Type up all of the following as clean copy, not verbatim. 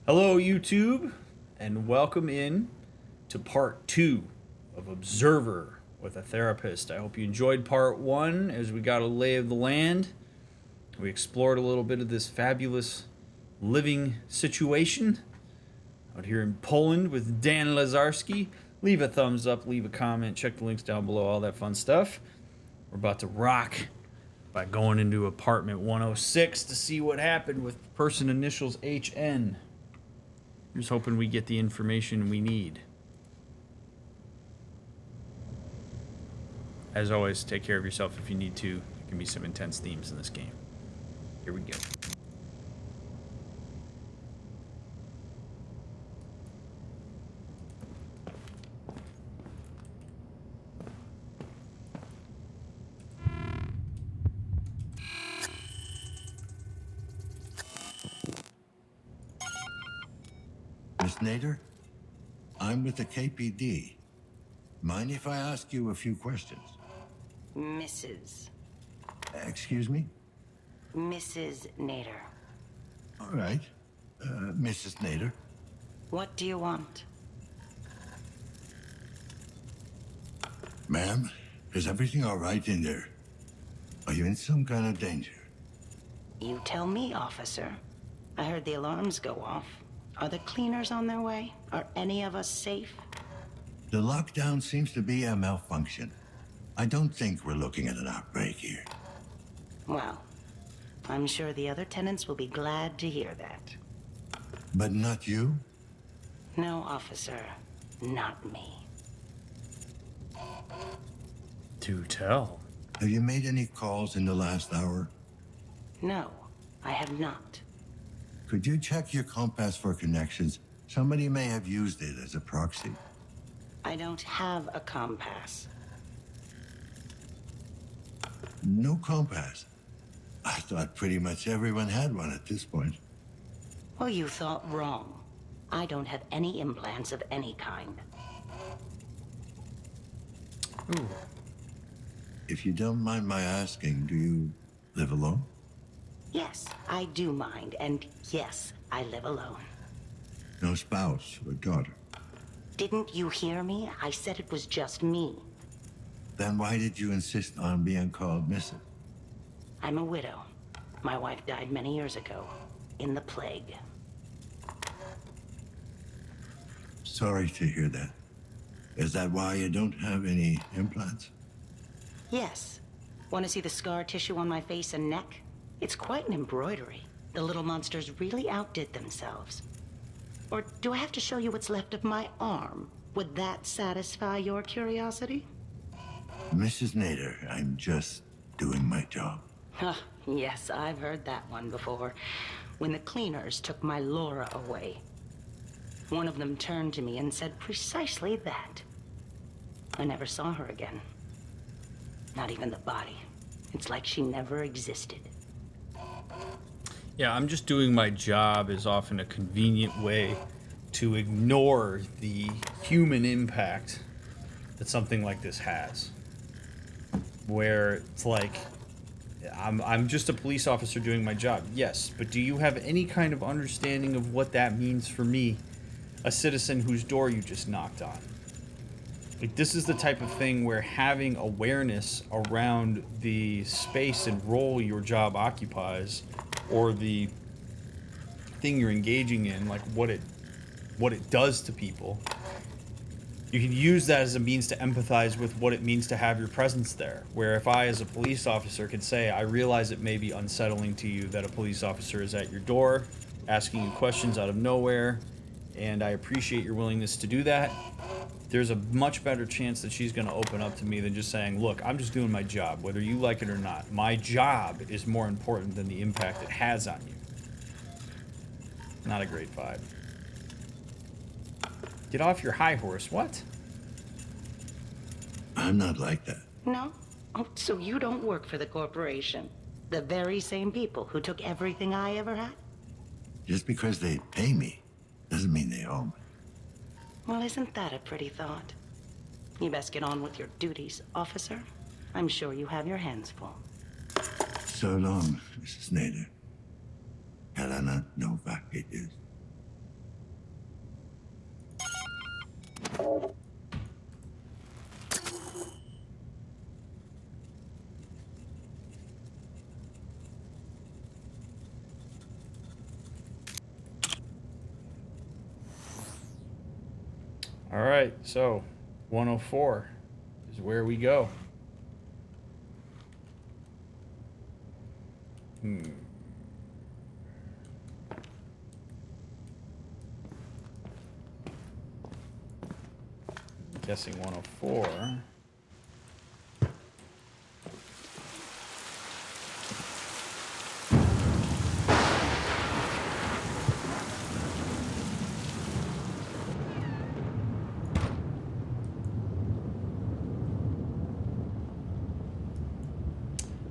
Hello, YouTube, and welcome in to part 2 of Observer with a Therapist. I hope you enjoyed part 1 as we got a lay of the land. We explored a little bit of this fabulous living situation out here in Poland with Dan Lazarski. Leave a thumbs up, leave a comment, check the links down below, all that fun stuff. We're about to rock by going into apartment 106 to see what happened with person initials HN. Just hoping we get the information we need. As always, take care of yourself if you need to. There can be some intense themes in this game. Here we go. Miss Nader, I'm with the KPD. Mind if I ask you a few questions? Mrs. Excuse me? Mrs. Nader. All right. Mrs. Nader. What do you want? Ma'am, is everything all right in there? Are you in some kind of danger? You tell me, officer. I heard the alarms go off. Are the cleaners on their way? Are any of us safe? The lockdown seems to be a malfunction. I don't think we're looking at an outbreak here. Well, I'm sure the other tenants will be glad to hear that. But not you? No, officer. Not me. Do tell. Have you made any calls in the last hour? No, I have not. Could you check your compass for connections? Somebody may have used it as a proxy. I don't have a compass. No compass. I thought pretty much everyone had one at this point. Well, you thought wrong. I don't have any implants of any kind. Ooh. If you don't mind my asking, do you live alone? Yes, I do mind, and yes, I live alone. No spouse or daughter? Didn't you hear me? I said it was just me. Then why did you insist on being called Mrs.? I'm a widow. My wife died many years ago, in the plague. Sorry to hear that. Is that why you don't have any implants? Yes. Want to see the scar tissue on my face and neck? It's quite an embroidery. The little monsters really outdid themselves. Or do I have to show you what's left of my arm? Would that satisfy your curiosity? Mrs. Nader, I'm just doing my job. Huh, yes, I've heard that one before. When the cleaners took my Laura away, one of them turned to me and said precisely that. I never saw her again. Not even the body. It's like she never existed. Yeah, I'm just doing my job is often a convenient way to ignore the human impact that something like this has. Where it's like, I'm just a police officer doing my job. Yes, but do you have any kind of understanding of what that means for me, a citizen whose door you just knocked on? Like, this is the type of thing where having awareness around the space and role your job occupies, or the thing you're engaging in, like what it does to people, you can use that as a means to empathize with what it means to have your presence there. Where if I, as a police officer, could say, I realize it may be unsettling to you that a police officer is at your door, asking you questions out of nowhere, and I appreciate your willingness to do that, there's a much better chance that she's going to open up to me than just saying, look, I'm just doing my job, whether you like it or not. My job is more important than the impact it has on you. Not a great vibe. Get off your high horse. What? I'm not like that. No? Oh, so you don't work for the corporation? The very same people who took everything I ever had? Just because they pay me doesn't mean they own me. Well, isn't that a pretty thought? You best get on with your duties, officer. I'm sure you have your hands full. So long, Mrs. Nader. Helena Novak it is. All right, so 104 is where we go. Guessing 104.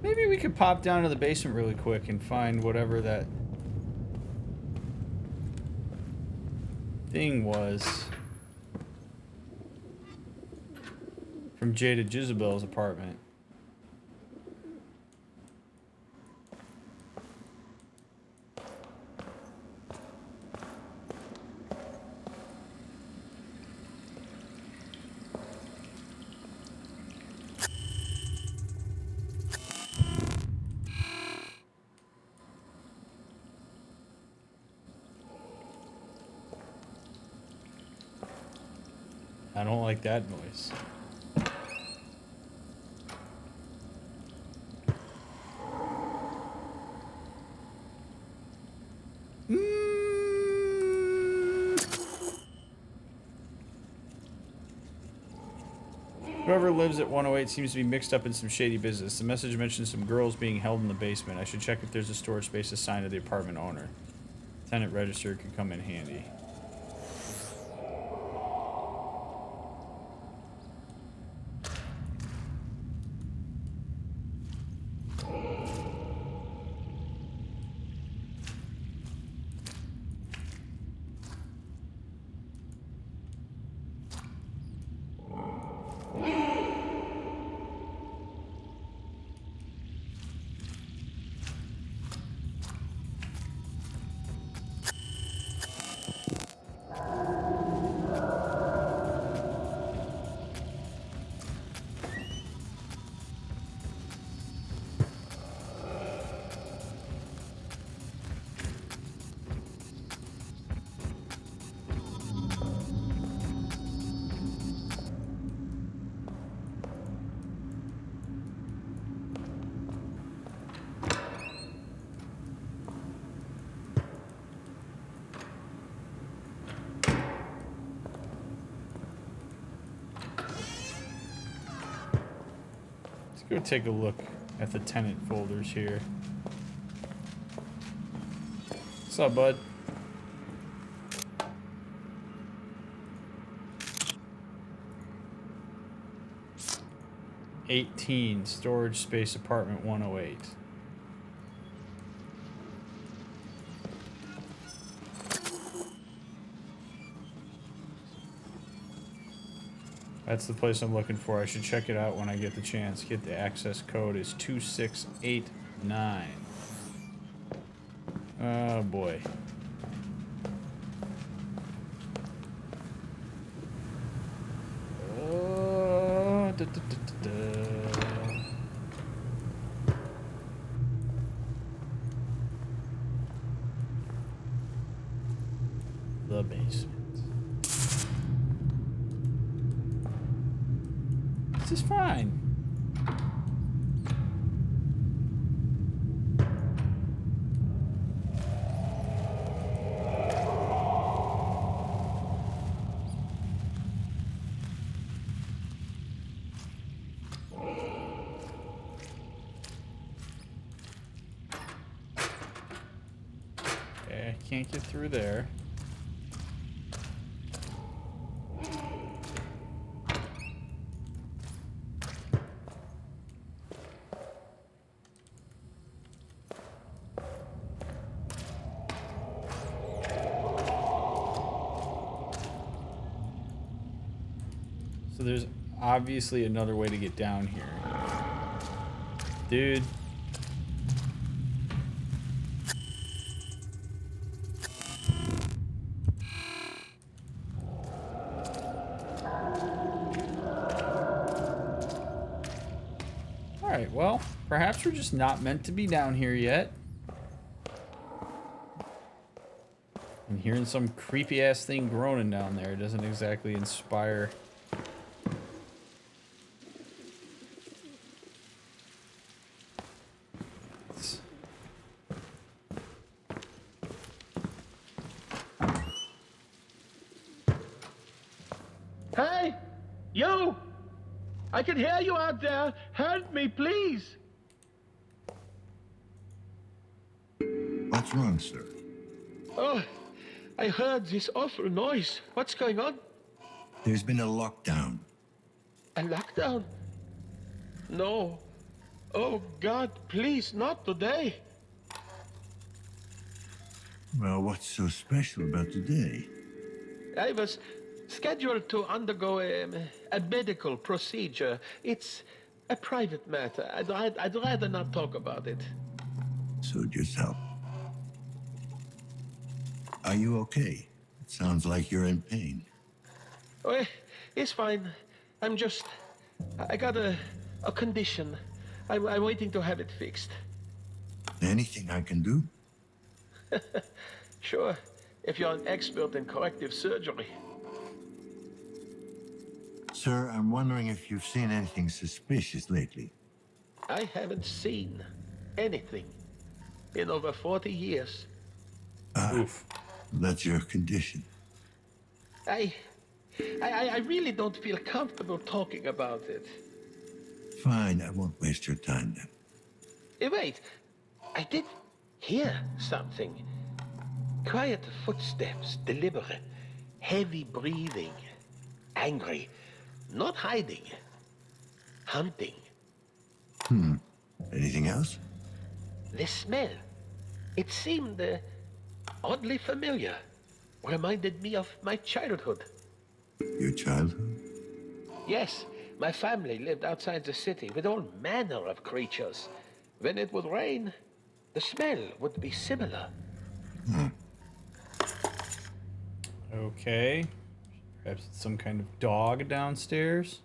Maybe we could pop down to the basement really quick and find whatever that thing was from Jada Jezebel's apartment. I don't like that noise. Whoever lives at 108 seems to be mixed up in some shady business. The message mentions some girls being held in the basement. I should check if there's a storage space assigned to the apartment owner. Tenant register could come in handy. Go take a look at the tenant folders here. What's up, bud? $18 storage space apartment 108. That's the place I'm looking for. I should check it out when I get the chance. Get the access code is 2689. Oh boy. Da, da, da, da, da. The basement. This is fine. Okay, I can't get through there. So there's obviously another way to get down here. Dude. Alright, well, perhaps we're just not meant to be down here yet. And hearing some creepy ass thing groaning down there doesn't exactly inspire. Hey! You! I can hear you out there. Help me, please. What's wrong, sir? Oh, I heard this awful noise. What's going on? There's been a lockdown. A lockdown? No. Oh, God, please, not today. Well, what's so special about today? I was scheduled to undergo a medical procedure. It's a private matter. I'd rather not talk about it. Suit yourself. Are you okay? It sounds like you're in pain. Oh, it's fine. I got a condition. I'm waiting to have it fixed. Anything I can do? Sure, if you're an expert in corrective surgery. Sir, I'm wondering if you've seen anything suspicious lately. I haven't seen anything in over 40 years. Oof. That's your condition. I really don't feel comfortable talking about it. Fine, I won't waste your time then. Wait, I did hear something. Quiet footsteps, deliberate, heavy breathing, angry, not hiding, hunting. Anything else? The smell, it seemed oddly familiar. Reminded me of my childhood. Your childhood? Yes, my family lived outside the city with all manner of creatures. When it would rain, the smell would be similar. Okay. Perhaps it's some kind of dog downstairs.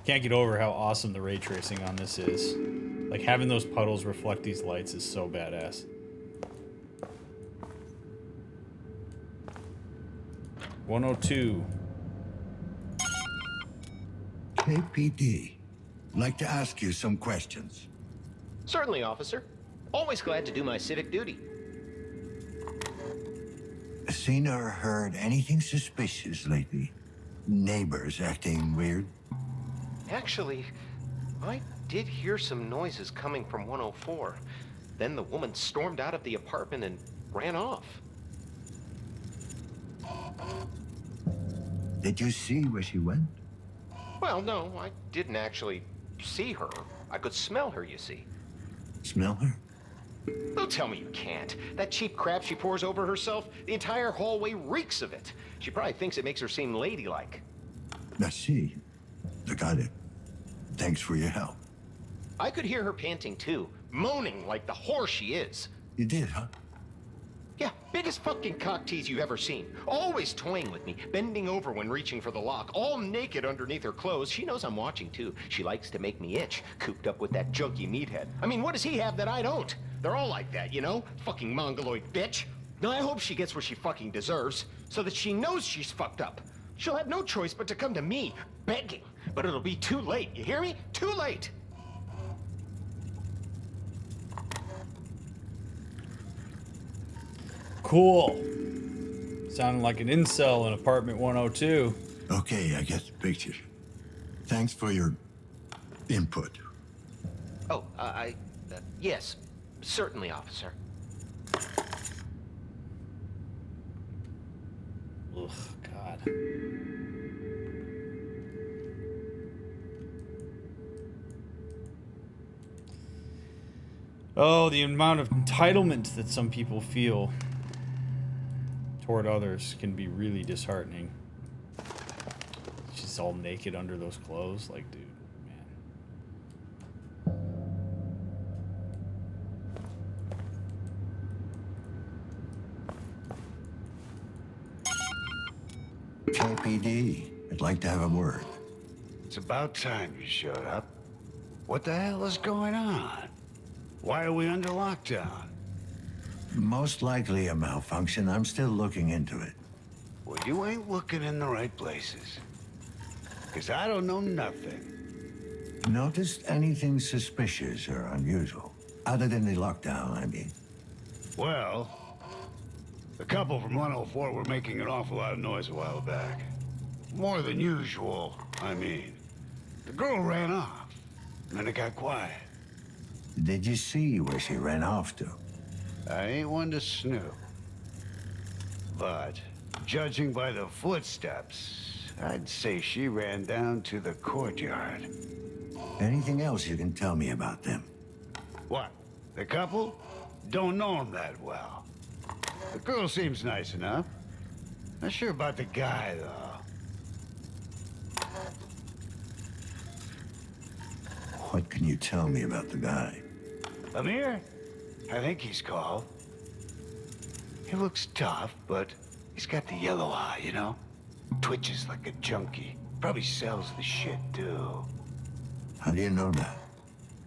Can't get over how awesome the ray tracing on this is. Like, having those puddles reflect these lights is so badass. 102. KPD. Like to ask you some questions. Certainly, officer. Always glad to do my civic duty. Seen or heard anything suspicious lately? Neighbors acting weird? Actually, I did hear some noises coming from 104. Then the woman stormed out of the apartment and ran off. Did you see where she went? Well, no, I didn't actually see her. I could smell her, you see. Smell her? Don't tell me you can't. That cheap crap she pours over herself, the entire hallway reeks of it. She probably thinks it makes her seem ladylike. I see. I got it. Thanks for your help. I could hear her panting too, moaning like the whore she is. You did, huh? Yeah, biggest fucking cock tease you've ever seen. Always toying with me, bending over when reaching for the lock, all naked underneath her clothes. She knows I'm watching too. She likes to make me itch, cooped up with that junky meathead. I mean, what does he have that I don't? They're all like that, you know? Fucking mongoloid bitch. Now I hope she gets what she fucking deserves, so that she knows she's fucked up. She'll have no choice but to come to me, begging. But it'll be too late, you hear me? Too late! Cool. Sounding like an incel in apartment 102. Okay, I get the picture. Thanks for your input. Oh, yes. Certainly, officer. Ugh, God. Oh, the amount of entitlement that some people feel toward others can be really disheartening. She's all naked under those clothes. Like, dude, man. KPD, I'd like to have a word. It's about time you showed up. What the hell is going on? Why are we under lockdown? Most likely a malfunction. I'm still looking into it. Well, you ain't looking in the right places. Because I don't know nothing. Noticed anything suspicious or unusual? Other than the lockdown, I mean. Well, the couple from 104 were making an awful lot of noise a while back. More than usual, I mean. The girl ran off, and then it got quiet. Did you see where she ran off to? I ain't one to snoop. But, judging by the footsteps, I'd say she ran down to the courtyard. Anything else you can tell me about them? What? The couple? Don't know them that well. The girl seems nice enough. Not sure about the guy, though. What can you tell me about the guy? Amir? I think he's called. He looks tough, but he's got the yellow eye, you know? Twitches like a junkie. Probably sells the shit, too. How do you know that?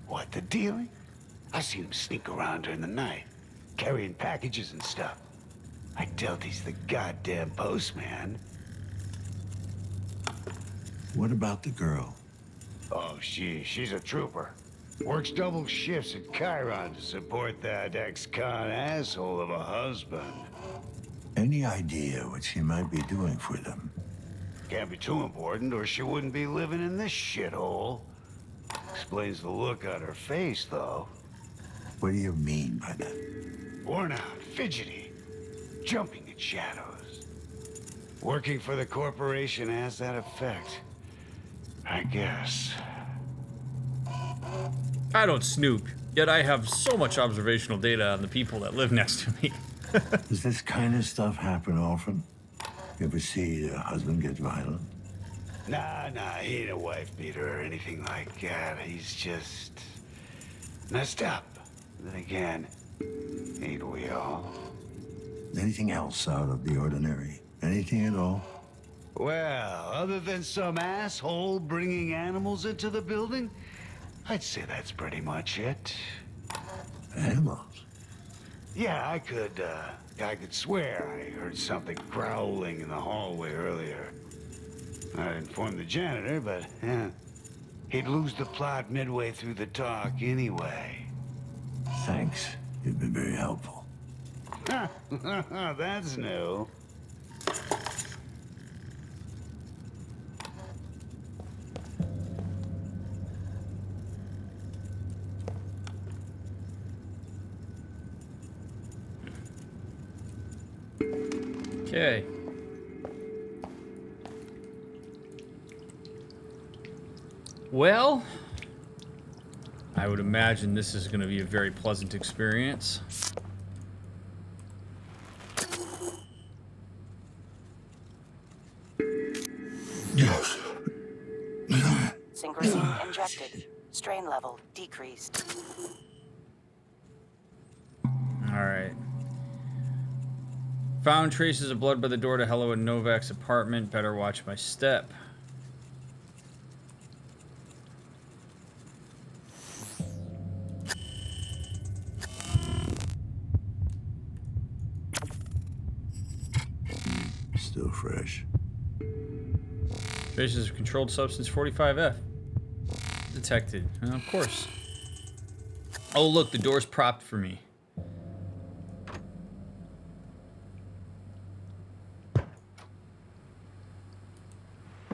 What, the dealing? I seen him sneak around during the night, carrying packages and stuff. I doubt he's the goddamn postman. What about the girl? Oh, she's a trooper. Works double shifts at Chiron to support that ex-con asshole of a husband. Any idea what she might be doing for them? Can't be too important, or she wouldn't be living in this shithole. Explains the look on her face, though. What do you mean by that? Worn out, fidgety, jumping at shadows. Working for the corporation has that effect, I guess. I don't snoop, yet I have so much observational data on the people that live next to me. Does this kind of stuff happen often? You ever see a husband get violent? Nah, he ain't a wife beater or anything like that. He's just messed up. Then again, ain't we all? Anything else out of the ordinary? Anything at all? Well, other than some asshole bringing animals into the building, I'd say that's pretty much it. Animals? Yeah, I could swear I heard something growling in the hallway earlier. I'd inform the janitor, but he'd lose the plot midway through the talk anyway. Thanks. You've been very helpful. That's new. Okay. Well, I would imagine this is going to be a very pleasant experience. Yes. Synchrosine injected. Strain level decreased. Alright. Found traces of blood by the door to Hello and Novak's apartment. Better watch my step. Still fresh. Traces of controlled substance 45F. Detected. Of course. Oh, look, the door's propped for me.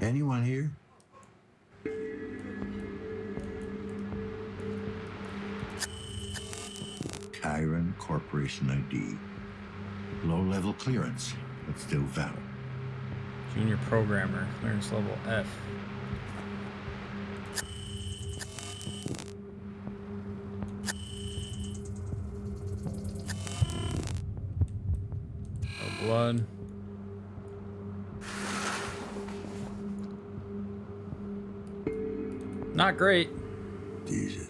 Anyone here? Chiron Corporation ID. Low-level clearance, but still valid. Junior programmer. Clearance level F. No blood. Not great. Jesus.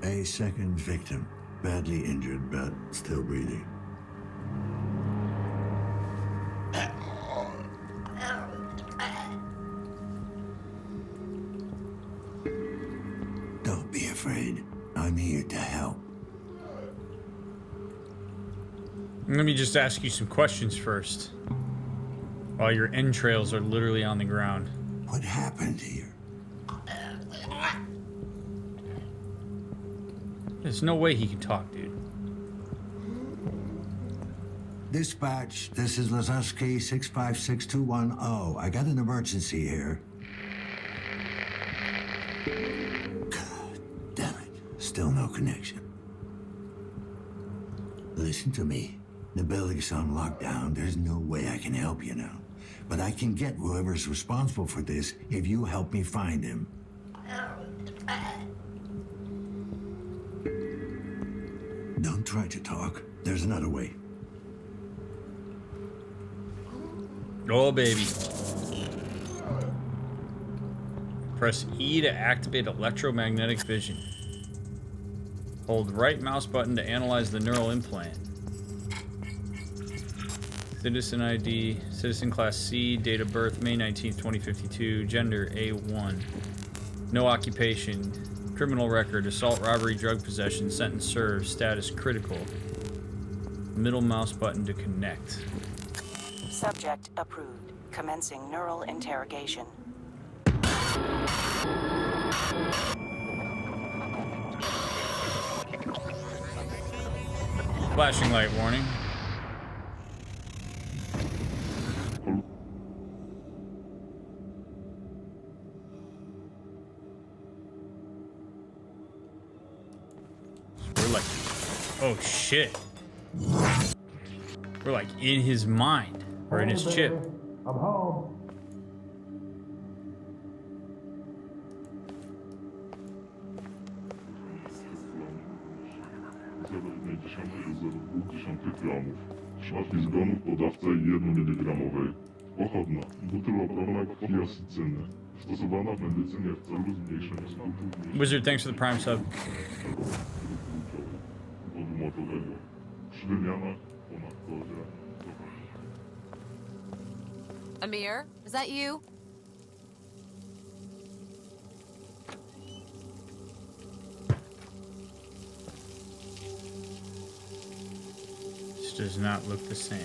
A second victim. Badly injured, but still breathing. Don't be afraid. I'm here to help. Let me just ask you some questions first. While your entrails are literally on the ground. What happened here? There's no way he can talk, dude. Dispatch, this is Lazuski 656210. I got an emergency here. God damn it. Still no connection. Listen to me. The building's on lockdown. There's no way I can help you now. But I can get whoever's responsible for this if you help me find him. Don't try to talk. There's another way. Oh, baby. Press E to activate electromagnetic vision. Hold right mouse button to analyze the neural implant. Citizen ID, Citizen Class C, date of birth May 19th, 2052, gender A1. No occupation, criminal record, assault, robbery, drug possession, sentence served, status critical. Middle mouse button to connect. Subject approved. Commencing neural interrogation. Flashing light warning. We're like, oh shit. We're like in his mind. Or in his chip. I'm home. Szmatki zgonów, podawca i 1 mg. Pochodna. Butyl obrona krwi asycynny. Stosowana w medycynie w celu zmniejszenia skutków Wizard, thanks for the prime sub. odmłotowego. Przy wymianach ponad kodzie. Amir, is that you? This does not look the same.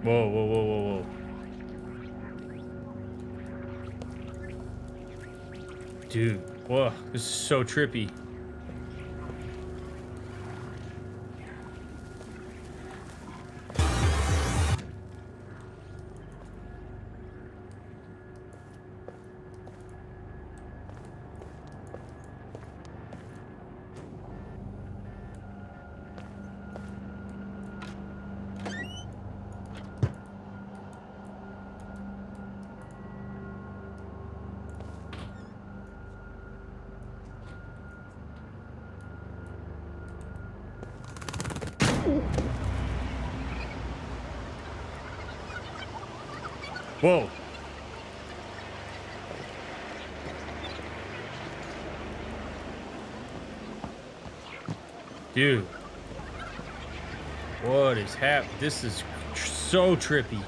Whoa, whoa, whoa, whoa, whoa. Dude, whoa, this is so trippy. Whoa. Dude. What is happening? This is so trippy.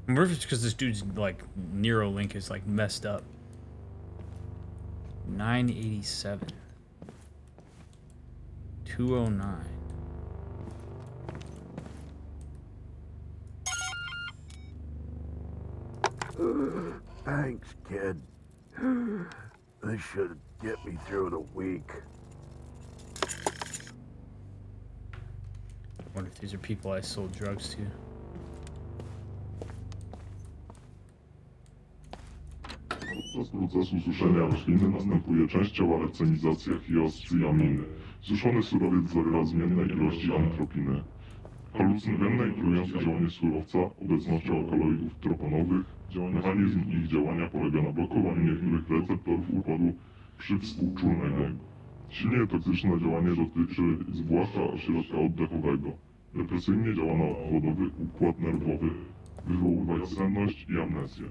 I wonder if it's because this dude's like Neuralink is like messed up. 987. 209. Thanks, kid. This should get me through the week. I wonder if these are people I sold drugs to. Podczas procesu suszenia rośliny następuje częściowa recenizacja hioscy i aminy. Suszony surowiec zawiera zmienne ilości antropiny. Halucynogenne i trujące działanie surowca, obecnością alkaloidów troponowych, mechanizm ich działania polega na blokowaniu niektórych receptorów układu przywspółczulnego. Silnie toksyczne działanie dotyczy zwłaszcza ośrodka oddechowego. Depresyjnie działa na obwodowy układ nerwowy, wywoływać senność i amnezję.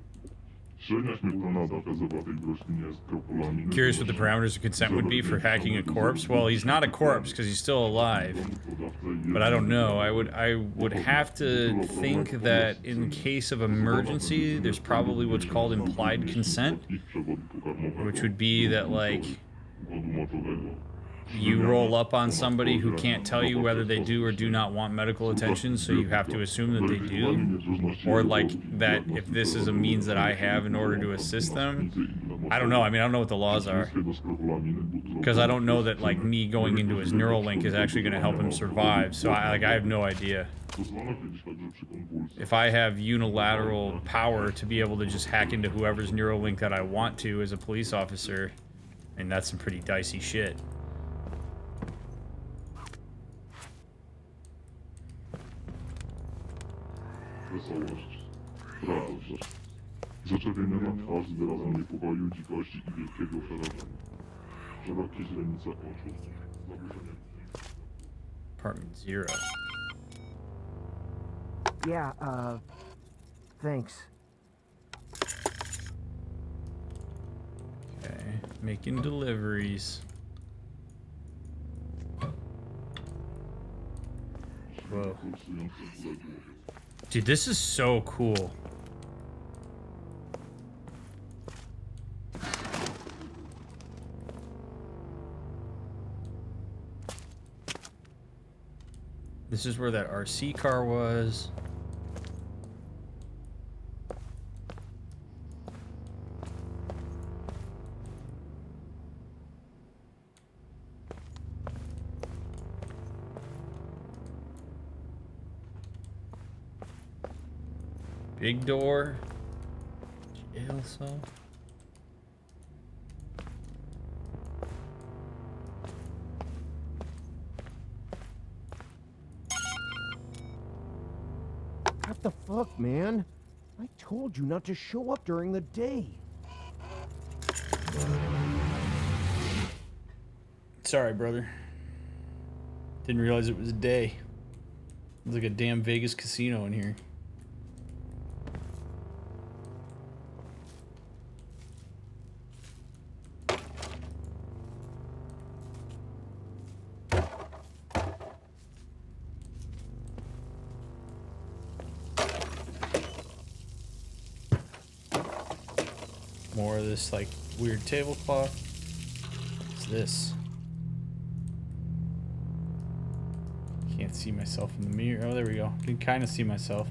Średnia śmiertelna dawka zawartej w roślinie skropolaminy... Curious what the parameters of consent would be for hacking a corpse. Well, he's not a corpse because he's still alive. But I don't know. I would have to think that in case of emergency, there's probably what's called implied consent, which would be that, like, you roll up on somebody who can't tell you whether they do or do not want medical attention, so you have to assume that they do, or like that if this is a means that I have in order to assist them. I don't know. I mean, I don't know what the laws are, because I don't know that like me going into his neural link is actually going to help him survive. So I have no idea. If I have unilateral power to be able to just hack into whoever's neural link that I want to as a police officer, and that's some pretty dicey shit. Wesołość, radość. Zaczerwieniona twarz z wyrazem niepokoju, dzikości i wielkiego przerażenia. Szerokie źrenice oczu. Zaburzenie. Apartment 0. Yeah, thanks. Okay, making deliveries. Whoa. Dude, this is so cool. This is where that RC car was. Big door. Jail cell. What the fuck, man? I told you not to show up during the day. Sorry, brother. Didn't realize it was day. It's like a damn Vegas casino in here. More of this like weird tablecloth. What's this? Can't see myself in the mirror. Oh, there we go. I can kind of see myself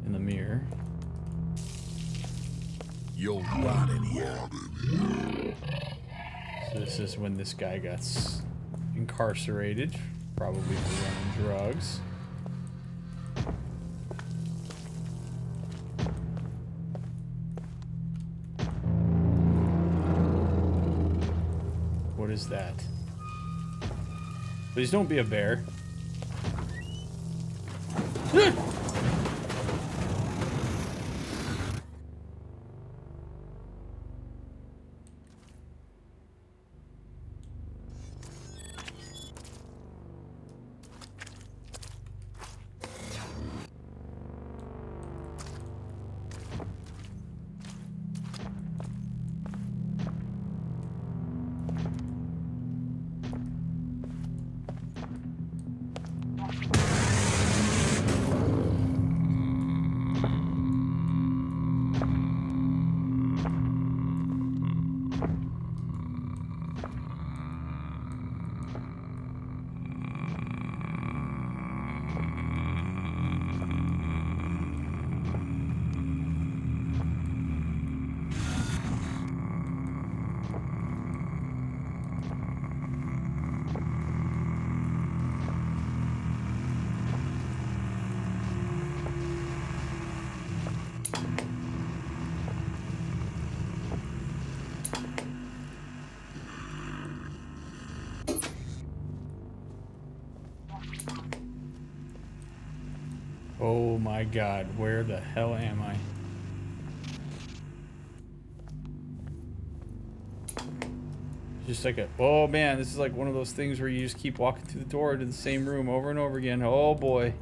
in the mirror. You'll rot in here. So this is when this guy got incarcerated, probably for running drugs. What is that? Please don't be a bear. my god, where the hell am I? Just like a, oh man, this is like one of those things where you just keep walking through the door to the same room over and over again. Oh boy.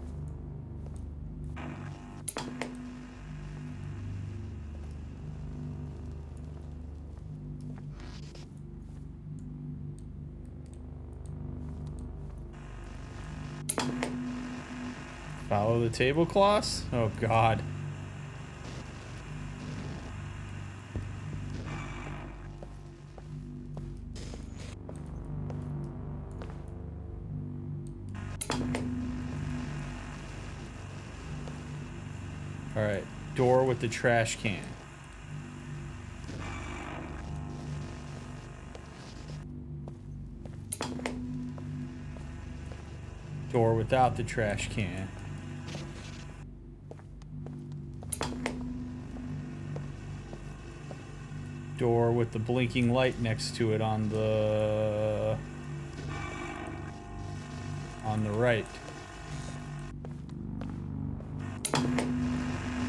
Follow the tablecloths? Oh god. Alright, door with the trash can. Door without the trash can. Door with the blinking light next to it on the right.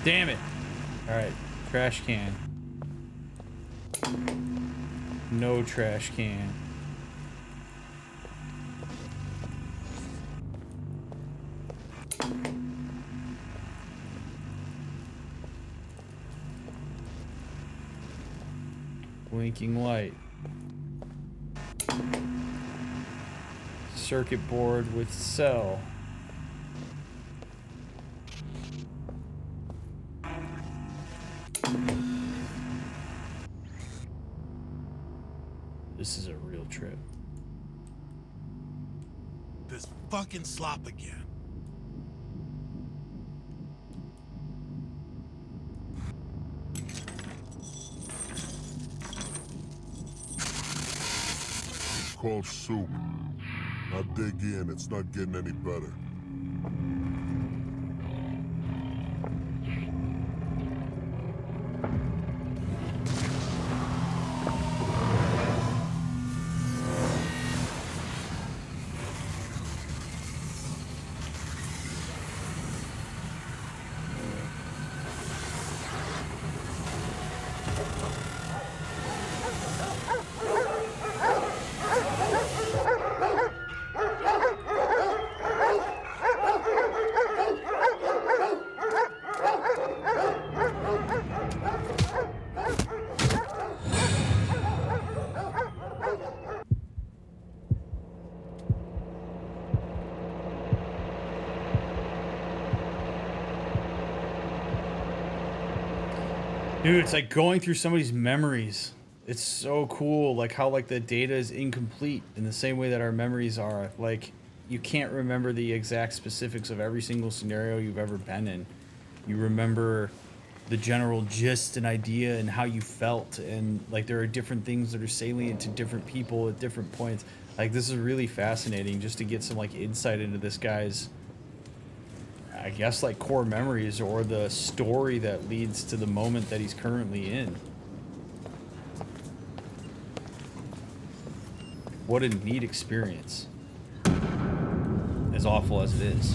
Damn it. Alright, trash can. No trash can. Blinking light. Circuit board with cell. This is a real trip. This fucking slop again. It's called soup. Now dig in, it's not getting any better. Dude, it's like going through somebody's memories. It's so cool, like how like the data is incomplete in the same way that our memories are. Like you can't remember the exact specifics of every single scenario you've ever been in. You remember the general gist and idea and how you felt, and like there are different things that are salient to different people at different points. Like this is really fascinating just to get some like insight into this guy's, I guess, like core memories or the story that leads to the moment that he's currently in. What a neat experience. As awful as it is.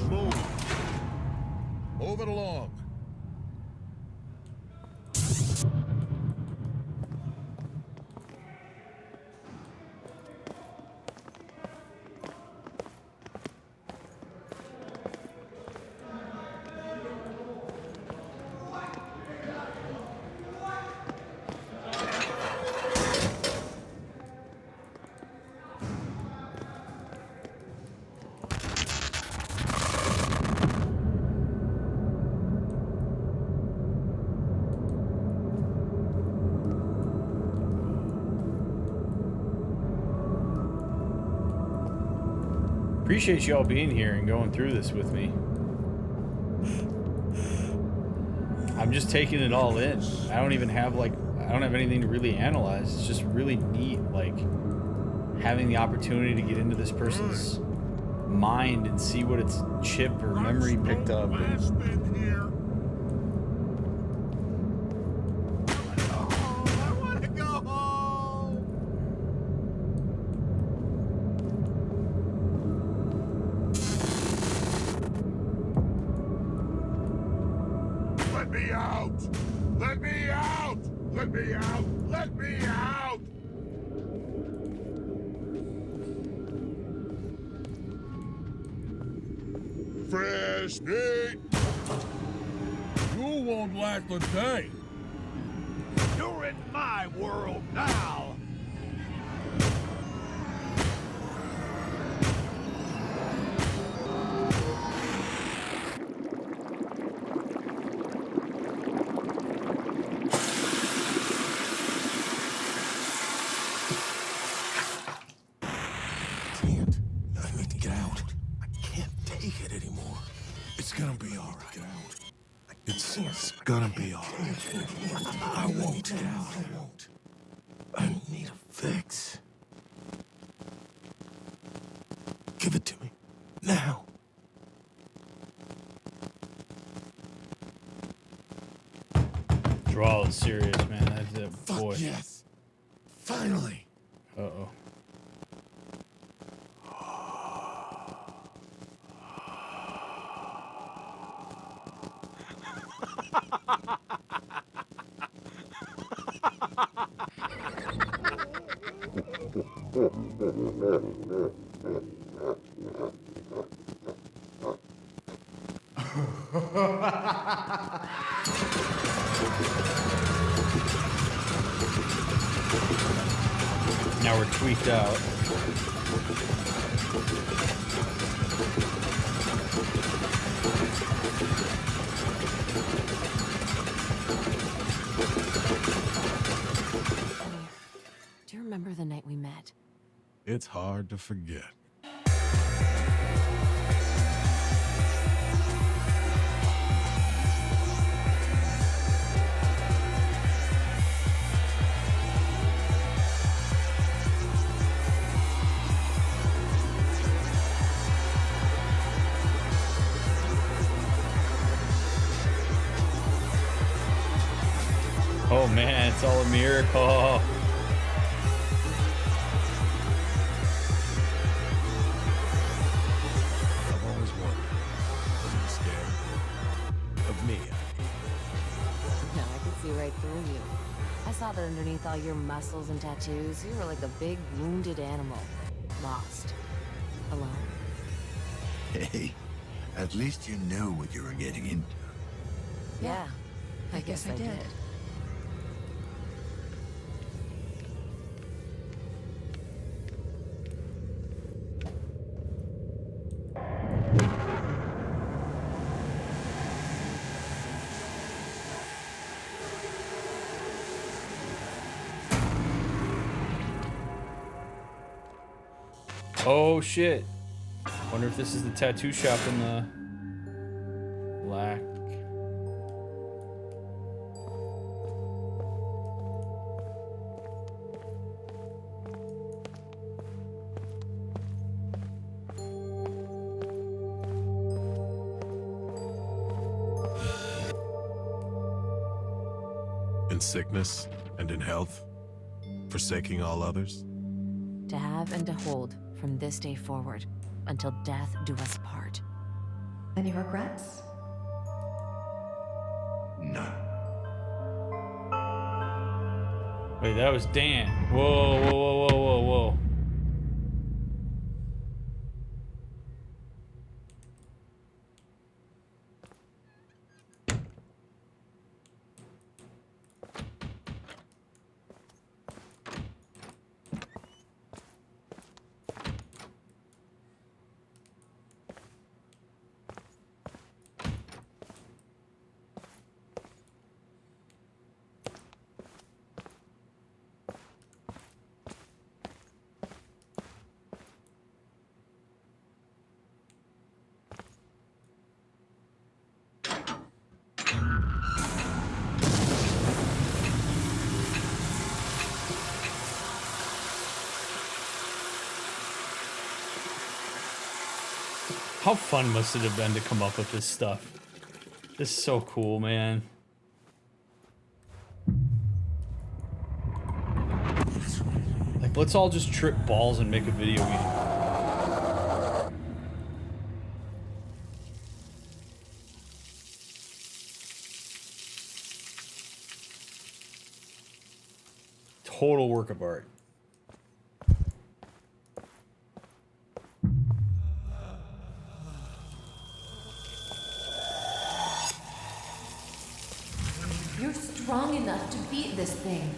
Move. Move it along. Appreciate y'all being here and going through this with me. I'm just taking it all in. I don't have anything to really analyze. It's just really neat, like having the opportunity to get into this person's mind and see what its chip or memory picked up. Let me out! Let me out! Fresh meat! You won't last a day. You're in my world now! I need to get out. I can't take it anymore. It's gonna be all right. Get out. It's gonna be all right. I won't get out. I need a fix. Give it to me. Now. Draw is serious, man. That's it, boy. Fuck yes. Finally. Uh-oh. Now we're tweaked out. Do you remember the night we met? It's hard to forget. Oh man, it's all a miracle. I've always wondered. Are you scared? Of me, No, I could see right through you. I saw that underneath all your muscles and tattoos, you were like a big wounded animal. Lost. Alone. Hey, at least you knew what you were getting into. Yeah, I guess I did. Oh shit. Wonder if this is the tattoo shop in the black. in sickness and in health, forsaking all others. To have and to hold from this day forward, until death do us part. Any regrets? None. Wait, that was Dan. Whoa, whoa, whoa, whoa, whoa, whoa. How fun must it have been to come up with this stuff? This is so cool, man. Like, let's all just trip balls and make a video game. total work of art. You're strong enough to beat this thing.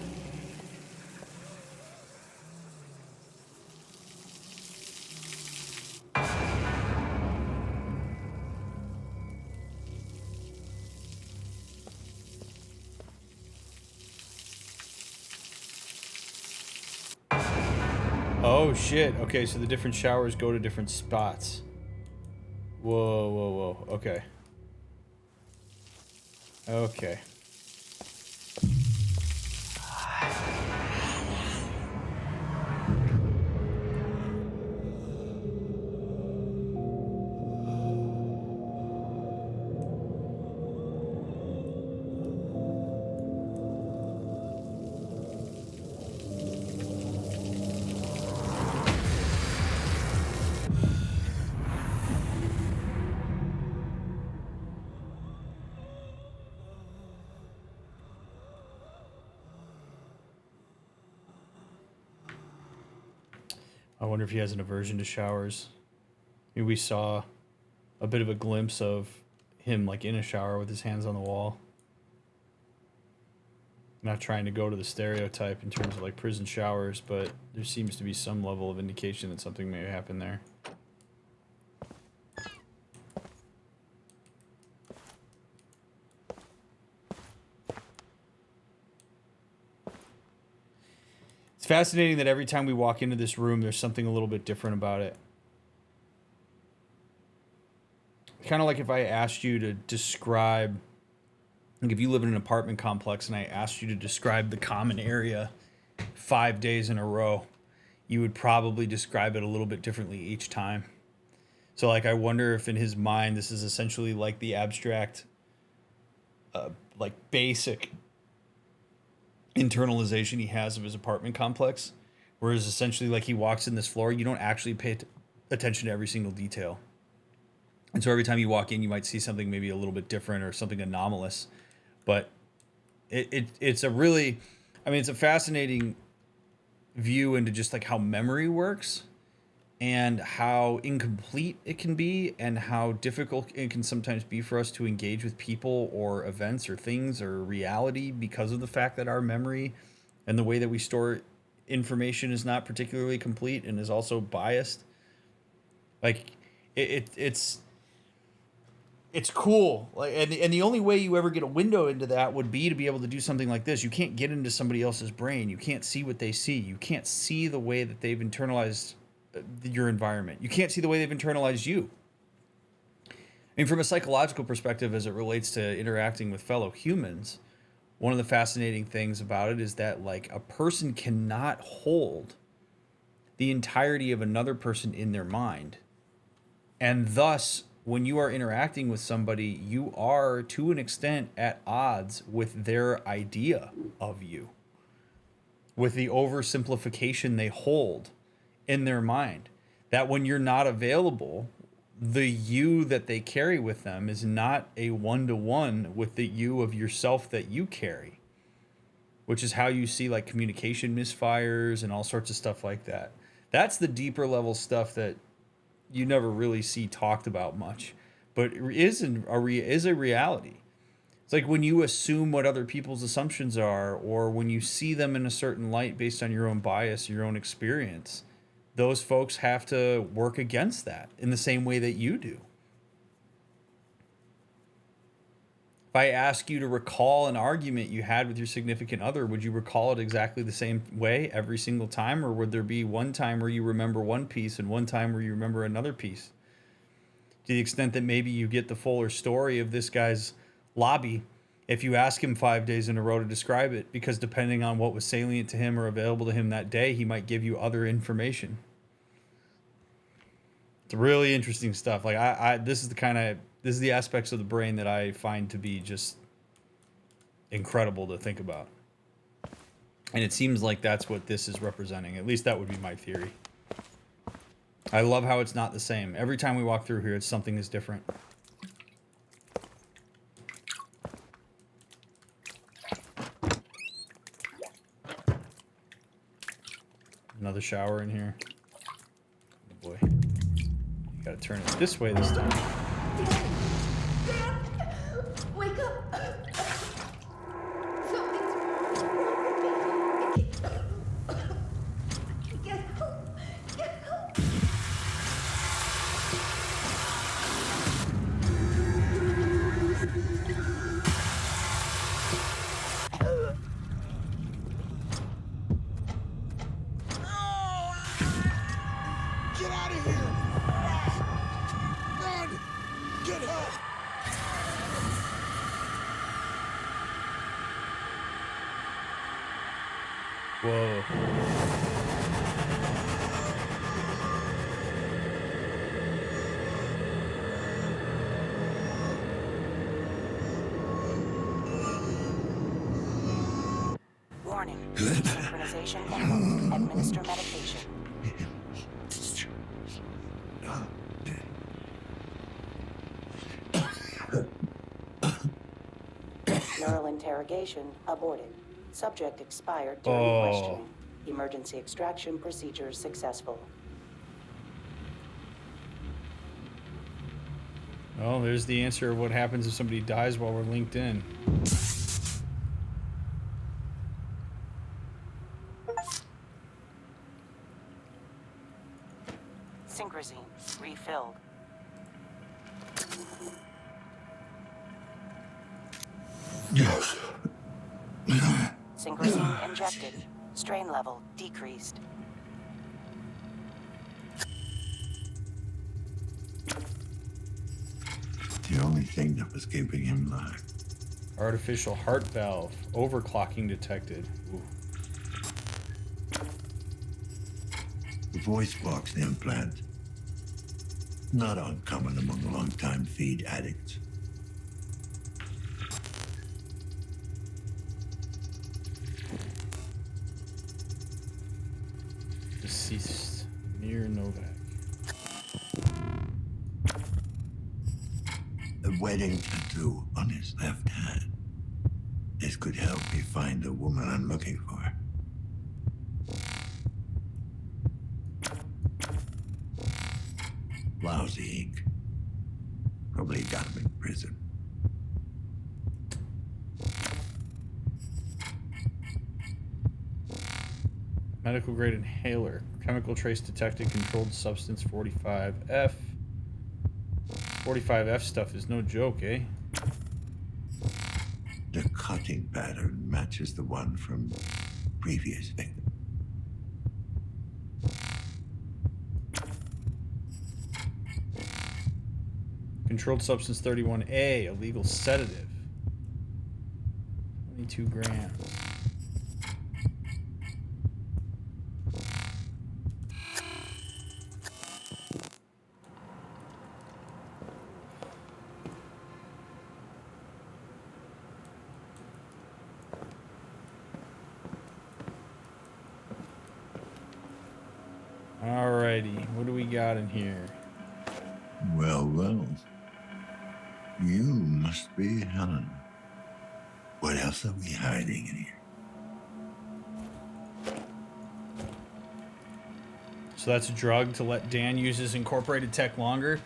Oh shit. Okay, so the different showers go to different spots. Whoa, whoa, whoa. Okay. Okay. I wonder if he has an aversion to showers. Maybe we saw a bit of a glimpse of him like in a shower with his hands on the wall. Not trying to go to the stereotype in terms of like prison showers, but there seems to be some level of indication that something may happen there. It's fascinating that every time we walk into this room, there's something a little bit different about it. Kind of like if I asked you to describe, like if you live in an apartment complex and I asked you to describe the common area 5 days in a row, you would probably describe it a little bit differently each time. So like, I wonder if in his mind, this is essentially like the abstract, like basic internalization he has of his apartment complex, whereas essentially like he walks in this floor, you don't actually pay attention to every single detail. And so every time you walk in, you might see something maybe a little bit different or something anomalous. But it's a really, I mean, it's a fascinating view into just like how memory works and how incomplete it can be and how difficult it can sometimes be for us to engage with people or events or things or reality because of the fact that our memory and the way that we store information is not particularly complete and is also biased. Like it's cool. Like, and the only way you ever get a window into that would be to be able to do something like this. You can't get into somebody else's brain. You can't see what they see. You can't see the way that they've internalized your environment. You can't see the way they've internalized you. I mean, from a psychological perspective, as it relates to interacting with fellow humans, one of the fascinating things about it is that like a person cannot hold the entirety of another person in their mind. And thus, when you are interacting with somebody, you are, to an extent, at odds with their idea of you, with the oversimplification they hold in their mind. That when you're not available, the you that they carry with them is not a one-to-one with the you of yourself that you carry, which is how you see like communication misfires and all sorts of stuff like that. That's the deeper level stuff that you never really see talked about much, but is a reality. It's like when you assume what other people's assumptions are, or when you see them in a certain light based on your own bias, your own experience, those folks have to work against that in the same way that you do. If I ask you to recall an argument you had with your significant other, would you recall it exactly the same way every single time? Or would there be one time where you remember one piece and one time where you remember another piece? To the extent that maybe you get the fuller story of this guy's lobby if you ask him 5 days in a row to describe it, because depending on what was salient to him or available to him that day, he might give you other information. It's really interesting stuff. Like this is the aspects of the brain that I find to be just incredible to think about. And it seems like that's what this is representing. At least that would be my theory. I love how it's not the same. Every time we walk through here, it's something is different. the shower in here. Oh boy. Gotta turn it this way this time. Wake up! Something's wrong with me. Get help! Get help! Get out of here! Run! Get help! Whoa. Warning. Synchronization invoked. Administer medication. Neural interrogation aborted. Subject expired during questioning. Emergency extraction procedures successful. Well, there's the answer of what happens if somebody dies while we're linked in. Synchrozine refilled. Yes. Synchrozine injected. Strain level decreased. The only thing that was keeping him alive. Artificial heart valve. Overclocking detected. Ooh. The voice box implant. Not uncommon among long-time feed addicts. Deceased. Mir Novak. A wedding tattoo on his left hand. This could help me find the woman I'm looking for. Lousy ink. Probably got him in prison. Medical grade inhaler. Chemical trace detected. Controlled substance 45F. 45F stuff is no joke, eh? The cutting pattern matches the one from previous victim. Controlled substance 31A. Illegal sedative. 22 grams. Alrighty, what do we got in here? Well, well. You must be Helen. What else are we hiding in here? So that's a drug to let Dan use his incorporated tech longer.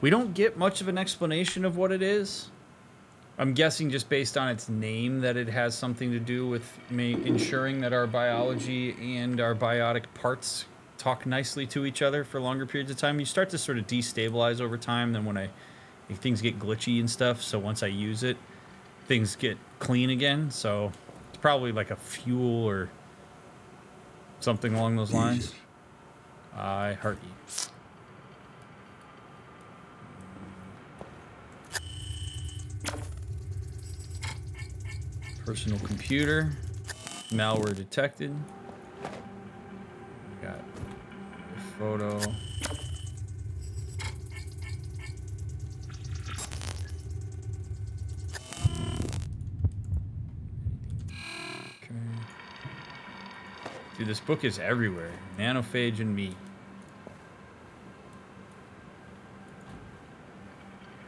We don't get much of an explanation of what it is. I'm guessing just based on its name that it has something to do with ensuring that our biology and our biotic parts talk nicely to each other for longer periods of time. You start to sort of destabilize over time. Then when things get glitchy and stuff. So once I use it, things get clean again. So it's probably like a fuel or something along those lines. I heart you. Personal computer. Malware detected. Got a photo. Dude, this book is everywhere. Nanophage and me.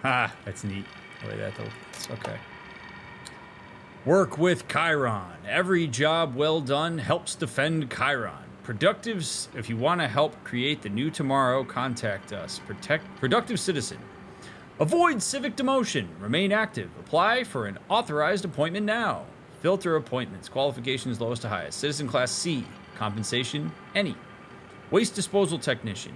Ha, that's neat. The way that looks. Okay. Work with Chiron. Every job well done helps defend Chiron. If you want to help create the new tomorrow, contact us. Productive citizen. Avoid civic demotion. Remain active. Apply for an authorized appointment now. Filter appointments. Qualifications lowest to highest. Citizen class C. Compensation any. Waste disposal technician.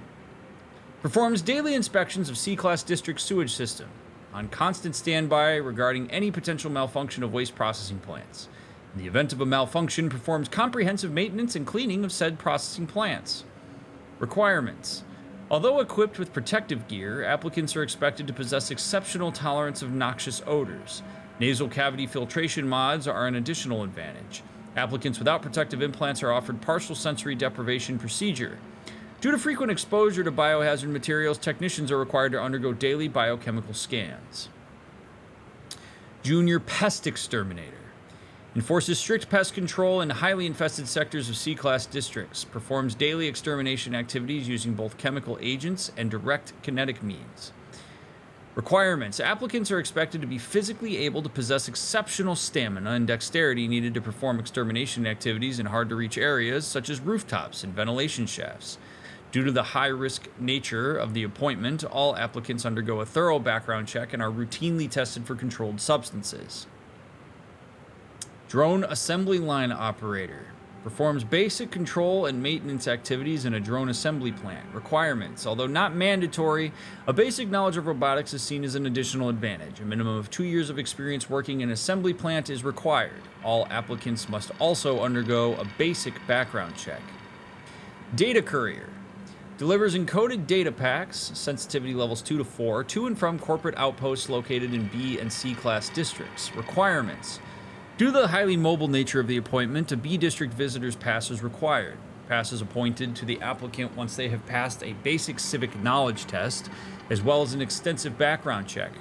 Performs daily inspections of C-class district sewage system. On constant standby regarding any potential malfunction of waste processing plants. In the event of a malfunction, performs comprehensive maintenance and cleaning of said processing plants. Requirements. Although equipped with protective gear, applicants are expected to possess exceptional tolerance of noxious odors. Nasal cavity filtration mods are an additional advantage. Applicants without protective implants are offered partial sensory deprivation procedure. Due to frequent exposure to biohazard materials, technicians are required to undergo daily biochemical scans. Junior Pest Exterminator. Enforces strict pest control in highly infested sectors of C-class districts. Performs daily extermination activities using both chemical agents and direct kinetic means. Requirements. Applicants are expected to be physically able to possess exceptional stamina and dexterity needed to perform extermination activities in hard-to-reach areas such as rooftops and ventilation shafts. Due to the high-risk nature of the appointment, all applicants undergo a thorough background check and are routinely tested for controlled substances. Drone assembly line operator. Performs basic control and maintenance activities in a drone assembly plant. Requirements. Although not mandatory, a basic knowledge of robotics is seen as an additional advantage. A minimum of 2 years of experience working in an assembly plant is required. All applicants must also undergo a basic background check. Data courier. Delivers encoded data packs, sensitivity levels 2 to 4, to and from corporate outposts located in B and C class districts. Requirements. Due to the highly mobile nature of the appointment, a B district visitor's pass is required. Pass is appointed to the applicant once they have passed a basic civic knowledge test, as well as an extensive background check.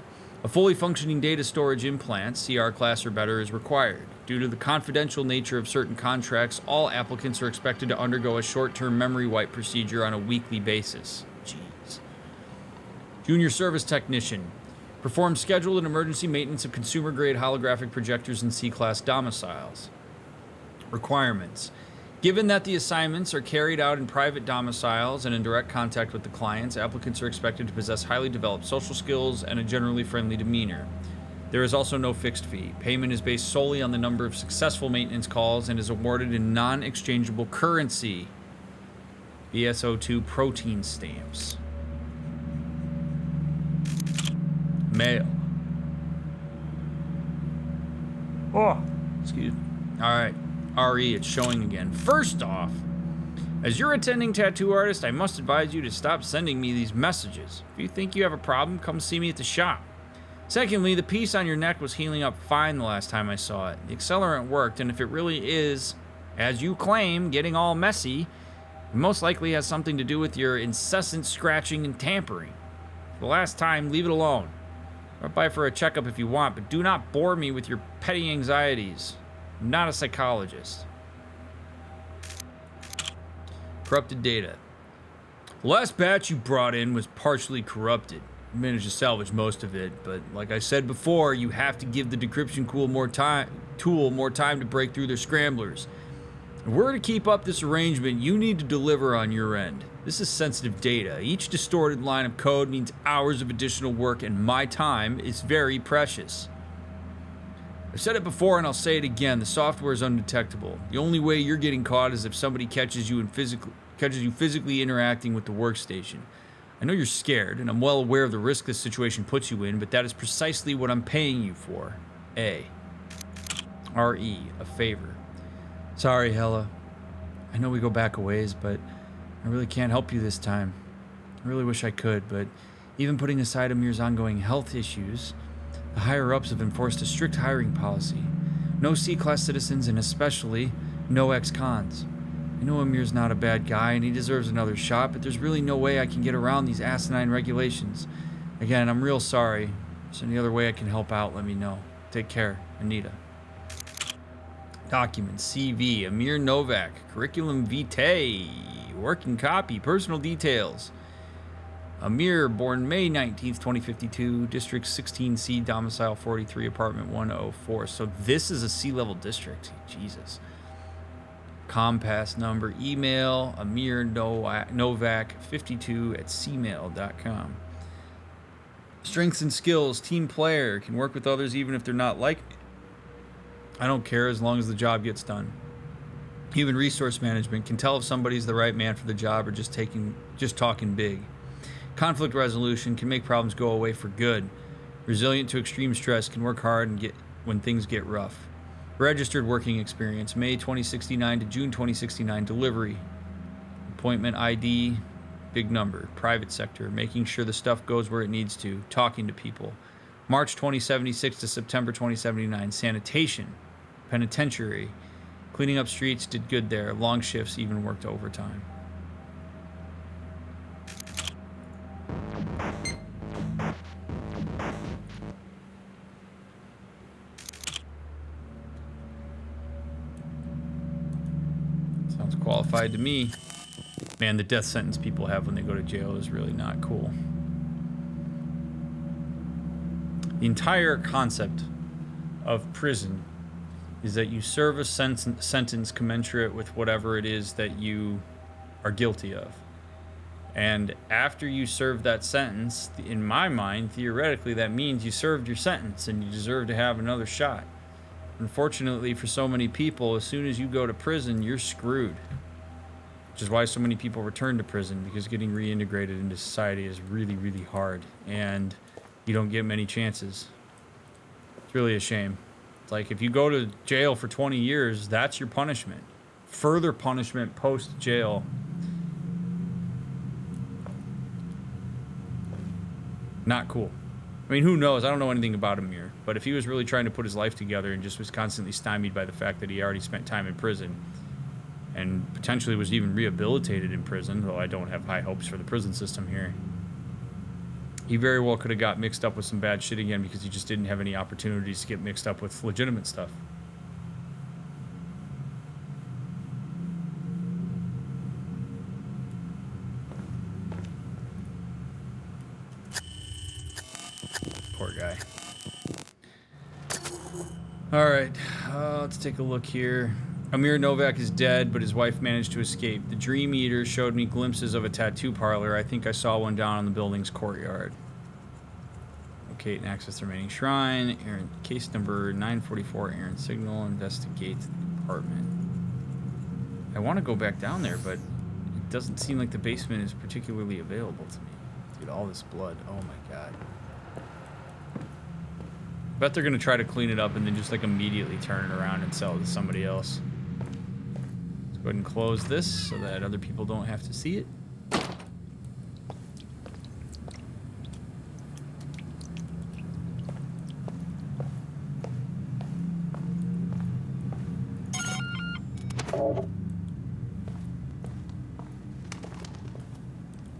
A fully functioning data storage implant, CR class or better, is required. Due to the confidential nature of certain contracts, all applicants are expected to undergo a short-term memory wipe procedure on a weekly basis. Jeez. Junior service technician. Performs scheduled and emergency maintenance of consumer-grade holographic projectors in C-class domiciles. Requirements. Given that the assignments are carried out in private domiciles and in direct contact with the clients, applicants are expected to possess highly developed social skills and a generally friendly demeanor. There is also no fixed fee. Payment is based solely on the number of successful maintenance calls and is awarded in non-exchangeable currency. BSO2 protein stamps. Mail. Oh, excuse me. All right. RE, it's showing again. First off, as your attending tattoo artist, I must advise you to stop sending me these messages. If you think you have a problem, come see me at the shop. Secondly, the piece on your neck was healing up fine the last time I saw it. The accelerant worked, and if it really is, as you claim, getting all messy, it most likely has something to do with your incessant scratching and tampering. For the last time, leave it alone. Drop by for a checkup if you want, but do not bore me with your petty anxieties. I'm not a psychologist. Corrupted data. The last batch you brought in was partially corrupted. You managed to salvage most of it, but like I said before, you have to give the decryption tool more time to break through their scramblers. If we're to keep up this arrangement, you need to deliver on your end. This is sensitive data. Each distorted line of code means hours of additional work, and my time is very precious. I've said it before and I'll say it again, the software is undetectable. The only way you're getting caught is if somebody catches you physically interacting with the workstation. I know you're scared, and I'm well aware of the risk this situation puts you in, but that is precisely what I'm paying you for. A. R.E. A favor. Sorry, Hella. I know we go back a ways, but I really can't help you this time. I really wish I could, but even putting aside Amir's ongoing health issues, the higher-ups have enforced a strict hiring policy. No C-class citizens, and especially no ex-cons. I know Amir's not a bad guy, and he deserves another shot, but there's really no way I can get around these asinine regulations. Again, I'm real sorry. If there's any other way I can help out, let me know. Take care, Anita. Documents, CV, Amir Novak, curriculum vitae, working copy, personal details. Amir, born May 19th, 2052, District 16C, Domicile 43, Apartment 104. So this is a C-level district. Jesus. Compass number. Email amirnovak52@cmail.com. Strengths and skills. Team player. Can work with others even if they're not like me. I don't care as long as the job gets done. Human resource management. Can tell if somebody's the right man for the job or just talking big. Conflict resolution. Can make problems go away for good. Resilient to extreme stress. Can work hard and when things get rough. Registered working experience. May 2069 to June 2069. Delivery. Appointment ID. Big number. Private sector. Making sure the stuff goes where it needs to. Talking to people. March 2076 to September 2079. Sanitation. Penitentiary. Cleaning up streets. Did good there. Long shifts. Even worked overtime. Sounds qualified to me. Man, the death sentence people have when they go to jail is really not cool. The entire concept of prison is that you serve a sentence commensurate with whatever it is that you are guilty of. And after you serve that sentence, in my mind, theoretically, that means you served your sentence and you deserve to have another shot. Unfortunately, for so many people, as soon as you go to prison, you're screwed. Which is why so many people return to prison, because getting reintegrated into society is really, really hard. And you don't get many chances. It's really a shame. It's like if you go to jail for 20 years, that's your punishment. Further punishment post-jail. Not cool. I mean, who knows? I don't know anything about Amir. But if he was really trying to put his life together and just was constantly stymied by the fact that he already spent time in prison and potentially was even rehabilitated in prison, though I don't have high hopes for the prison system here, he very well could have got mixed up with some bad shit again because he just didn't have any opportunities to get mixed up with legitimate stuff. Poor guy. All right, let's take a look here. Amir Novak is dead, but his wife managed to escape. The Dream Eater showed me glimpses of a tattoo parlor. I think I saw one down on the building's courtyard. Locate and access the remaining shrine. Aaron, case number 944, Aaron Signal. Investigate the apartment. I want to go back down there, but it doesn't seem like the basement is particularly available to me. Dude, all this blood. Oh my god. Bet they're going to try to clean it up and then just like immediately turn it around and sell it to somebody else. Go ahead and close this so that other people don't have to see it.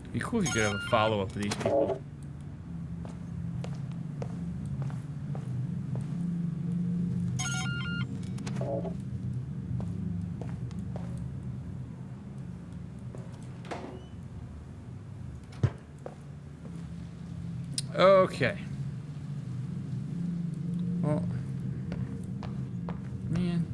It'd be cool if you could have a follow-up with these people. Okay. Well, man.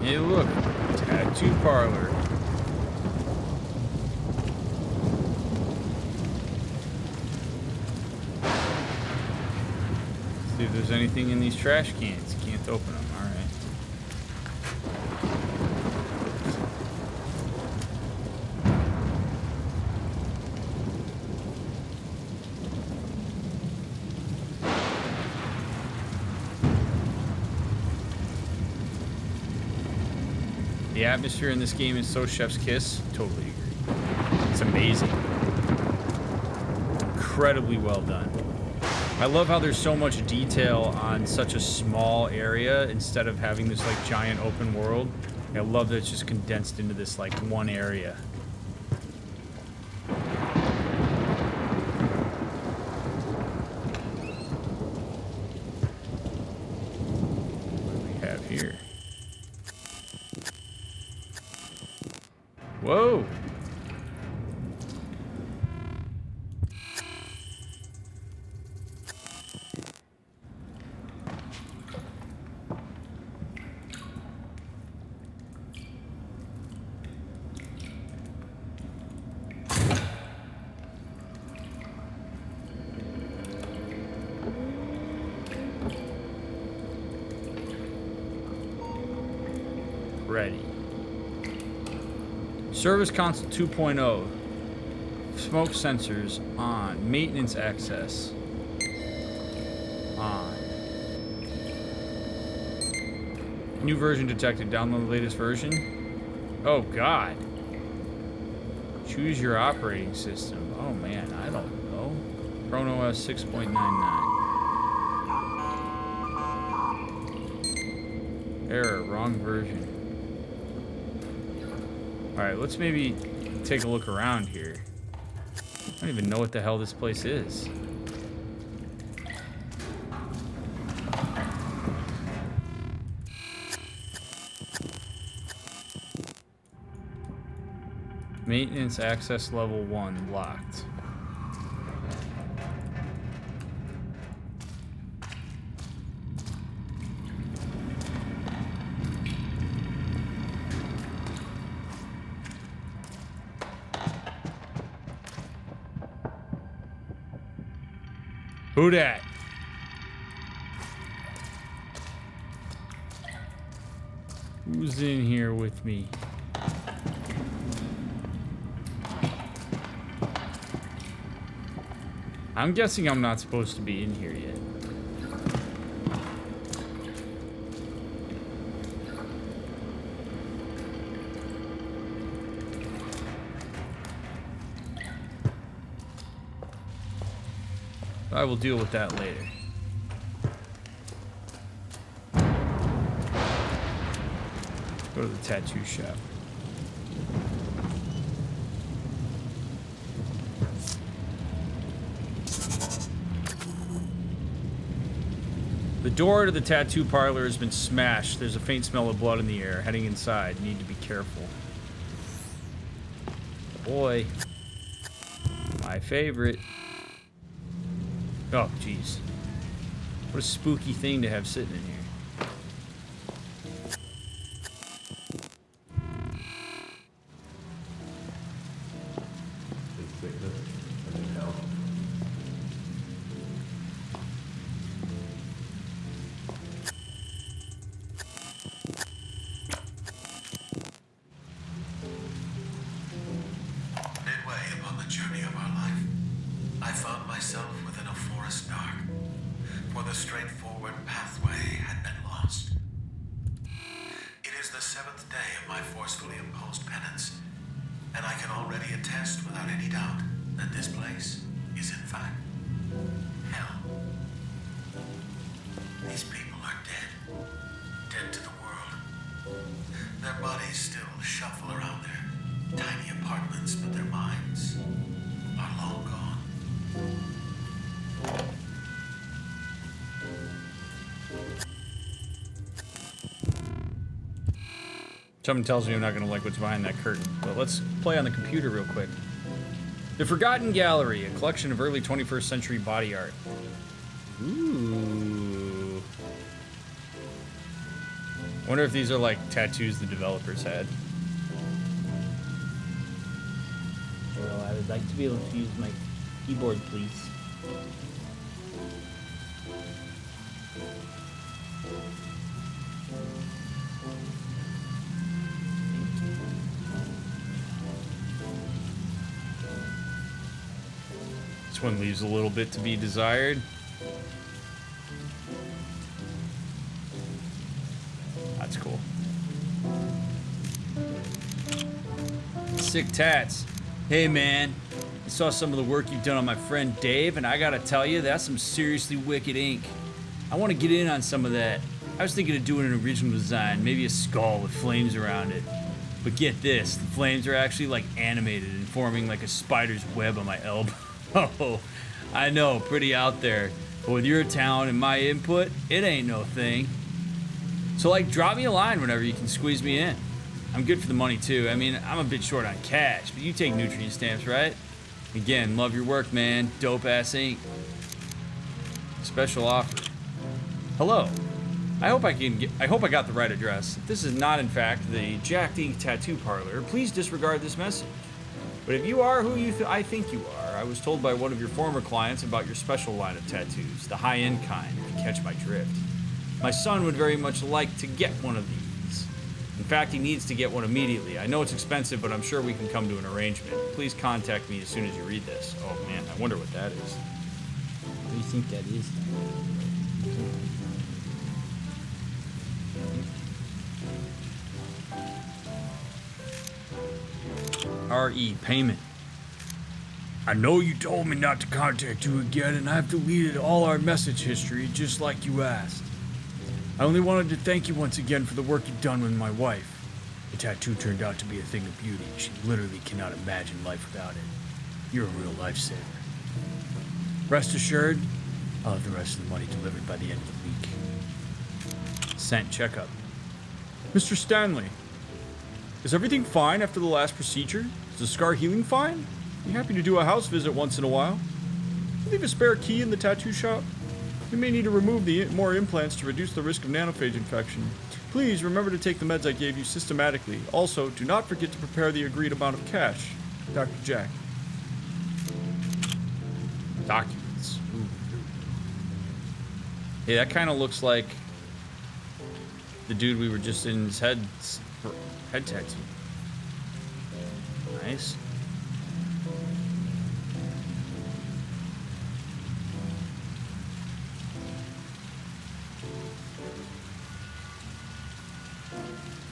Hey, look, tattoo parlor. See if there's anything in these trash cans. Can't open them. All right. The atmosphere in this game is so chef's kiss. Totally agree. It's amazing. Incredibly well done. I love how there's so much detail on such a small area instead of having this like giant open world. I love that it's just condensed into this like one area. What do we have here? Whoa! Ready. Service console 2.0. Smoke sensors on. Maintenance access on. New version detected. Download the latest version. Oh God. Choose your operating system. Oh man, I don't know. Chrome OS 6.99. Error, wrong version. Alright, let's maybe take a look around here. I don't even know what the hell this place is. Maintenance access level 1 locked. Who dat? Who's in here with me? I'm guessing I'm not supposed to be in here yet. I will deal with that later. Go to the tattoo shop. The door to the tattoo parlor has been smashed. There's a faint smell of blood in the air. Heading inside. Need to be careful. Boy. My favorite. Oh, jeez. What a spooky thing to have sitting in here. Midway upon the journey of our life, I found myself within a forest dark, for the straightforward pathway had been lost. It is the 7th day of my forcefully imposed penance, and I can already attest without any doubt that this place is in fact hell. These people are dead, dead to the world. Their bodies still shuffle around their tiny apartments, but their minds are long gone. Something tells me I'm not going to like what's behind that curtain. But let's play on the computer real quick. The Forgotten Gallery, a collection of early 21st century body art. Ooh. Wonder if these are like tattoos the developers had. Well, I would like to be able to use my keyboard, please. This one leaves a little bit to be desired. That's cool. sick tats. Hey man, I saw some of the work you've done on my friend Dave, and I gotta tell you, that's some seriously wicked ink. I want to get in on some of that. I was thinking of doing an original design, maybe a skull with flames around it. But get this, the flames are actually like animated and forming like a spider's web on my elbow. Oh, I know, pretty out there. But with your talent and my input, it ain't no thing. So like, drop me a line whenever you can squeeze me in. I'm good for the money too. I mean, I'm a bit short on cash, but you take nutrient stamps, right? Again, love your work, man. Dope ass ink. Special offer. Hello. I hope I got the right address. If this is not in fact the Jacked Ink Tattoo Parlor, please disregard this message. But if you are who I think you are, I was told by one of your former clients about your special line of tattoos, the high-end kind, if you catch my drift. My son would very much like to get one of these. In fact, he needs to get one immediately. I know it's expensive, but I'm sure we can come to an arrangement. Please contact me as soon as you read this. Oh man, I wonder what that is. What do you think that is? RE payment. I know you told me not to contact you again, and I've deleted all our message history just like you asked. I only wanted to thank you once again for the work you've done with my wife. The tattoo turned out to be a thing of beauty. She literally cannot imagine life without it. You're a real lifesaver. Rest assured, I'll have the rest of the money delivered by the end of the week. Sent checkup. Mr. Stanley, is everything fine after the last procedure? Is the scar healing fine? I'm happy to do a house visit once in a while. Leave a spare key in the tattoo shop. You may need to remove more implants to reduce the risk of nanophage infection. Please remember to take the meds I gave you systematically. Also, do not forget to prepare the agreed amount of cash. Dr. Jack. Documents. Ooh. Hey, that kind of looks like the dude we were just in his head tattoo. Nice.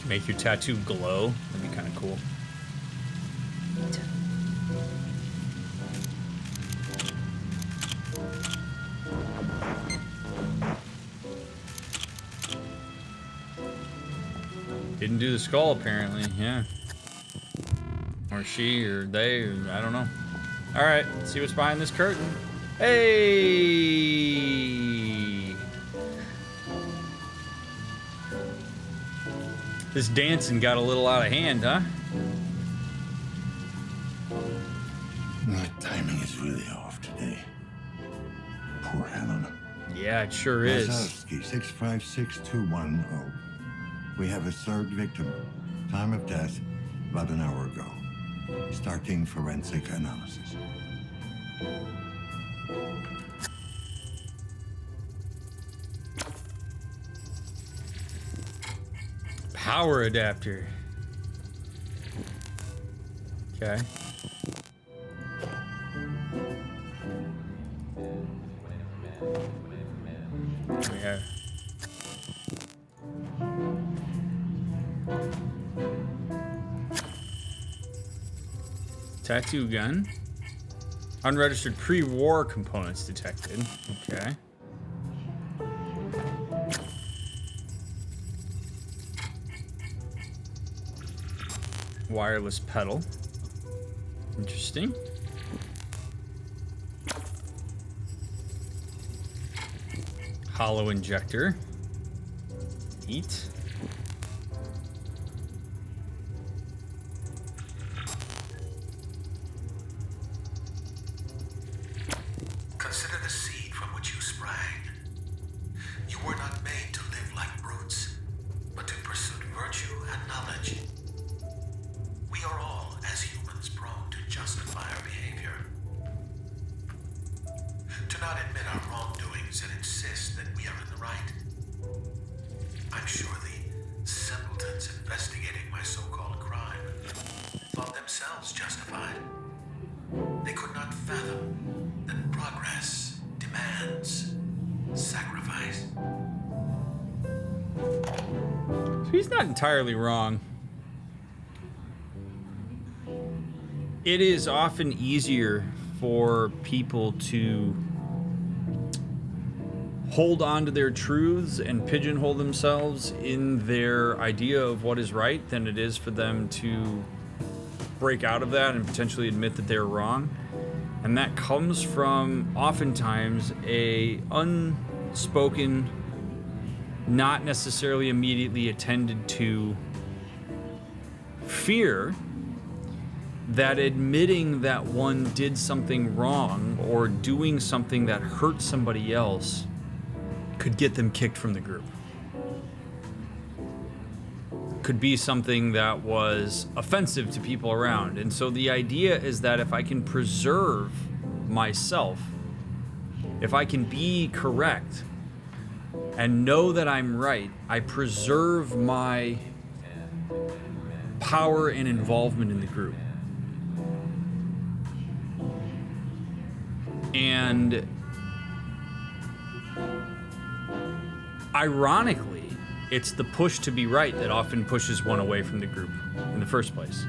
Make your tattoo glow. That'd be kind of cool. Didn't do the skull apparently, yeah. Or she, or they, or I don't know. Alright, let's see what's behind this curtain. Hey! This dancing got a little out of hand, huh? My timing is really off today. Poor Helen. Yeah, it sure is. Wazowski, 656210. We have a third victim. Time of death, about an hour ago. Starting forensic analysis. Power adapter. Okay. Yeah. Tattoo gun. Unregistered pre-war components detected. Okay. Wireless pedal. Interesting. Hollow injector. Neat. Consider the seed from which you sprang. You were not made to live like brutes, but to pursue virtue and knowledge. We are all, as humans, prone to justify our behavior. To not admit our wrongdoings and insist that we are in the right. I'm sure the simpletons investigating my so-called crime thought themselves justified. They could not fathom that progress demands sacrifice. So he's not entirely wrong. it is often easier for people to hold on to their truths and pigeonhole themselves in their idea of what is right than it is for them to break out of that and potentially admit that they're wrong. And that comes from oftentimes a unspoken, not necessarily immediately attended to fear that admitting that one did something wrong or doing something that hurt somebody else could get them kicked from the group. Could be something that was offensive to people around. And so the idea is that if I can preserve myself, if I can be correct and know that I'm right, I preserve my power and involvement in the group. And ironically, it's the push to be right that often pushes one away from the group in the first place.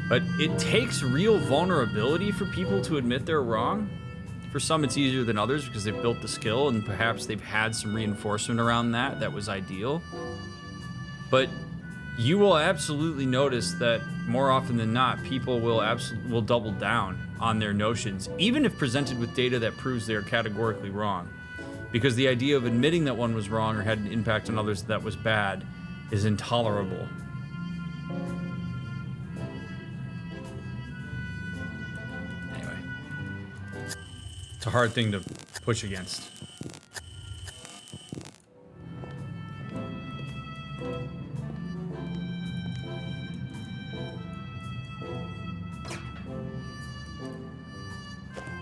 But it takes real vulnerability for people to admit they're wrong. For some, it's easier than others because they've built the skill and perhaps they've had some reinforcement around that was ideal. But you will absolutely notice that more often than not, people will double down on their notions, even if presented with data that proves they're categorically wrong. Because the idea of admitting that one was wrong or had an impact on others that was bad is intolerable. Anyway, it's a hard thing to push against.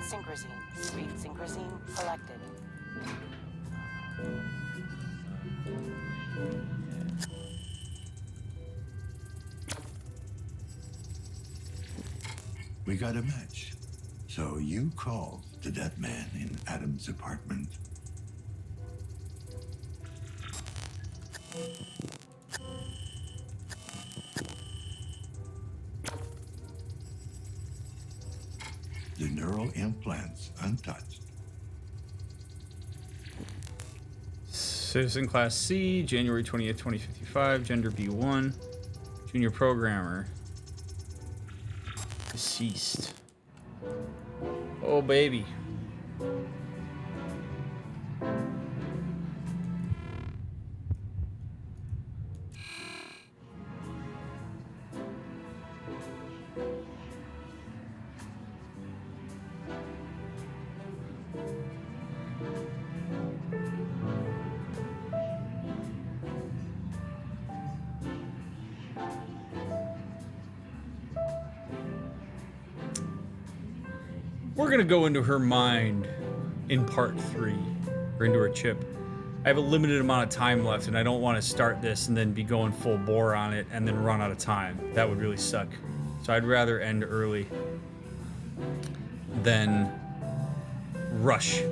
Synchrosine. Read synchrosine collected. We got a match. So you called the dead man in Adam's apartment. The neural implants untouched. Citizen Class C, January 20th, 2055, gender B1, junior programmer. Deceased. Oh, baby. We're gonna go into her mind in part 3, or into her chip. I have a limited amount of time left, and I don't want to start this and then be going full bore on it and then run out of time. That would really suck. So I'd rather end early than rush,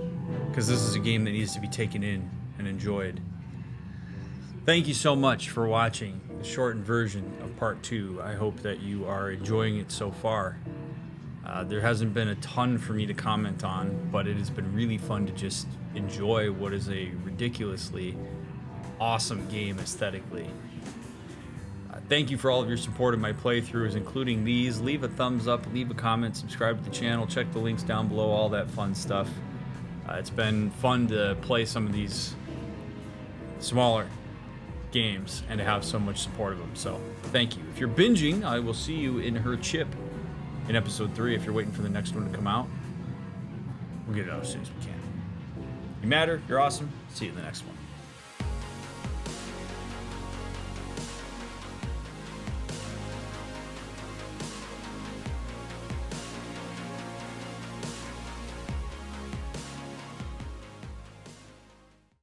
because this is a game that needs to be taken in and enjoyed. Thank you so much for watching the shortened version of part 2. I hope that you are enjoying it so far. There hasn't been a ton for me to comment on, but it has been really fun to just enjoy what is a ridiculously awesome game aesthetically. Thank you for all of your support of my playthroughs, including these. Leave a thumbs up, leave a comment, subscribe to the channel, check the links down below, all that fun stuff. It's been fun to play some of these smaller games and to have so much support of them, so thank you. If you're binging, I will see you in her chip in episode 3. If you're waiting for the next one to come out, we'll get it out as soon as we can. You matter, you're awesome, see you in the next one.